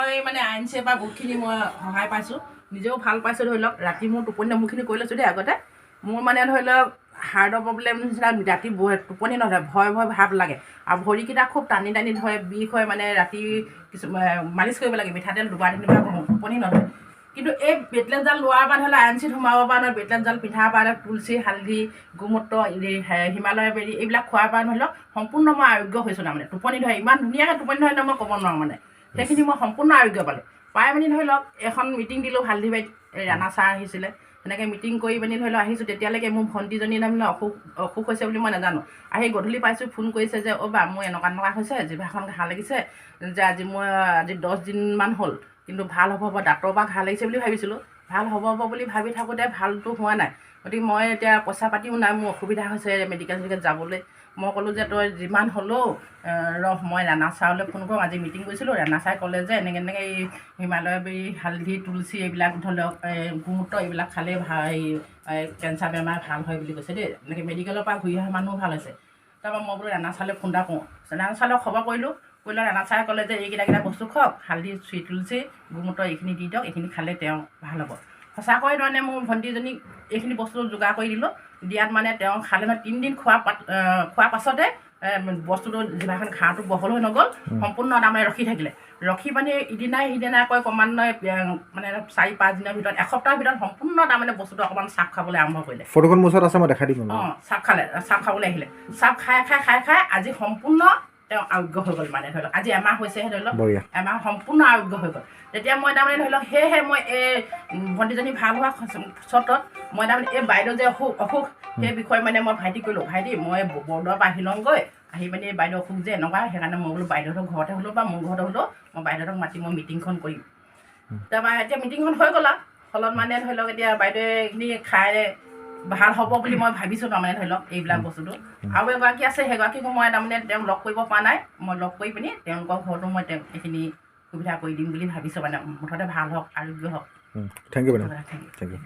মই মানে আইনছে পৰা বহুতখিনি মই সহায় পাইছোঁ, নিজেও ভাল পাইছোঁ। ধৰি লওক ৰাতি মোৰ টোপনি নমুখিনি কৰি লৈছোঁ দেই। আগতে মোৰ মানে ধৰি লওক হাৰ্টৰ প্ৰব্লেম নিচিনা ৰাতি টোপনি নধৰে, ভয় ভয় ভাৱ লাগে আৰু ভৰিকেইটা খুব টানি টানি ধৰে, বিষ হয়। মানে ৰাতি কিছু মালিচ কৰিব লাগে, মিঠাতেল দুবাৰ তিনিবাৰ টোপনি নধৰে। কিন্তু এই বেটলেটডাল লোৱাৰ পৰা ধৰি লওক আইনচিত সোমাব পৰা নহয়, বেটলেটডাল পিন্ধাৰ পৰা তুলসী, হালধি, গোমূত্ৰ, হিমালয় বেৰী এইবিলাক খোৱাৰ পৰা ধৰি লওক সম্পূৰ্ণ মই আৰোগ্য হৈছোঁ। তাৰমানে টোপনি ধৰে, ইমান ধুনীয়াকৈ টোপনি ধৰে মই ক'ব নোৱাৰোঁ। মানে সেইখিনি মই সম্পূৰ্ণ আৰোগ্য পালোঁ। পাই মেলি ধৰি লওক এখন মিটিং দিলোঁ হালধি বাৰীত, ৰাণা ছাৰ আহিছিলে। তেনেকৈ মিটিং কৰি পিনি ধৰি লওক আহিছোঁ। তেতিয়ালৈকে মোৰ ভণ্টিজনী তাৰমানে অসুখ হৈছে বুলি মই নাজানো। আহি গধূলি পাইছোঁ ফোন কৰিছে যে অ' বা মোৰ এনেকুৱা হৈছে, জিভাখন ঘাঁ লাগিছে, যে আজি 10 দিনমান হ'ল, কিন্তু ভাল হ'ব দাঁতৰ পৰা ঘাঁ লাগিছে বুলি ভাবিছিলোঁ। ভাল হ'ব বুলি ভাবি থাকোঁতে ভালটো হোৱা নাই। গতিকে মই এতিয়া পইচা পাতিও নাই, মোৰ অসুবিধা হৈছে মেডিকেল যাবলৈ। মই ক'লোঁ যে তই যিমান হ'লেও ৰহ, মই ৰাণা ছাৰলৈ ফোন কৰোঁ। আজি মিটিং কৰিছিলোঁ, ৰাণা ছাৰে ক'লে যে এনেকৈ এই হিমালয় বেৰী, হালধি, তুলসী এইবিলাক ধৰি লওক গোমূত্ৰ এইবিলাক খালে কেঞ্চাৰ বেমাৰ ভাল হয় বুলি কৈছে দেই। এনেকৈ মেডিকেলৰ পৰা ঘূৰি অহা মানুহো ভাল হৈছে। তাৰপৰা মই বোলো ৰাণা ছাৰলৈ ফোন এটা কৰোঁ। ৰাণা ছাৰলৈ খবৰ কৰিলোঁ। ৰাণা ছাৰে ক'লে যে এইকেইটা বস্তু খাওক, হালধি, তুলসী, গোমূত্ৰ এইখিনি দি দিয়ক, এইখিনি খালে তেওঁ ভাল হ'ব। সঁচাকৈ মানে মোৰ ভণ্টিজনীক এইখিনি বস্তু যোগাৰ কৰি দিলোঁ। দিয়াত মানে তেওঁ খালে নহয় 3 দিন খোৱাৰ পাছতে বস্তুটো জিভাখন ঘাঁটো বহল হৈ নগ'ল, সম্পূৰ্ণ তাৰমানে ৰখি থাকিলে। ৰখি পানি ইদিনাই সিদিনাকৈ ক্ৰমান্বয়ে মানে 4-5 দিনৰ ভিতৰত, এসপ্তাহৰ ভিতৰত সম্পূৰ্ণ তাৰমানে বস্তুটো অকণমান চাপ খাবলৈ আৰম্ভ কৰিলে। ফটোখন মোৰ ওচৰত আছে, মই দেখাই দিম। চাপ খাবলৈ আহিলে। চাপ খাই আজি সম্পূৰ্ণ তেওঁ আৰোগ্য হৈ গ'ল। মানে ধৰি লওক আজি এমাহ হৈছেহে, ধৰি লওক এমাহ সম্পূৰ্ণ আৰোগ্য হৈ গ'ল। তেতিয়া মই তাৰমানে ধৰি লওক সেয়েহে মই এই ভণ্টিজনী ভাল হোৱা চৰ্তত মই তাৰমানে এই বাইদেউ যে অসুখ সেই বিষয়ে মানে মই ভাইটিক ক'লোঁ, ভাইটি মই বৰদোৱাৰ পৰা আহি লওঁগৈ, আহি পিনি বাইদেউ অসুখ যে এনেকুৱা, সেইকাৰণে মই বোলো বাইদেউহঁতৰ ঘৰতে হ'লেও বা মোৰ ঘৰতে হ'লেও মই বাইদেউহঁতক মাতি মই মিটিংখন কৰিম। তাৰপৰা এতিয়া মিটিংখন হৈ গ'ল আৰু ফলত মানে ধৰি লওক এতিয়া বাইদেৱে এইখিনি খাই ভাল হ'ব বুলি মই ভাবিছোঁ। তাৰমানে ধৰি লওক এইবিলাক বস্তুটো আৰু এগৰাকী আছে, সেইগৰাকীকো মই তাৰমানে তেওঁক লগ কৰিব পৰা নাই। মই লগ কৰি পিনি তেওঁলোকৰ ঘৰতো মই তেওঁক এইখিনি সুবিধা কৰি দিম বুলি ভাবিছোঁ। মানে মুঠতে ভাল হওক, আৰোগ্য হওক। Thank you madam, thank U.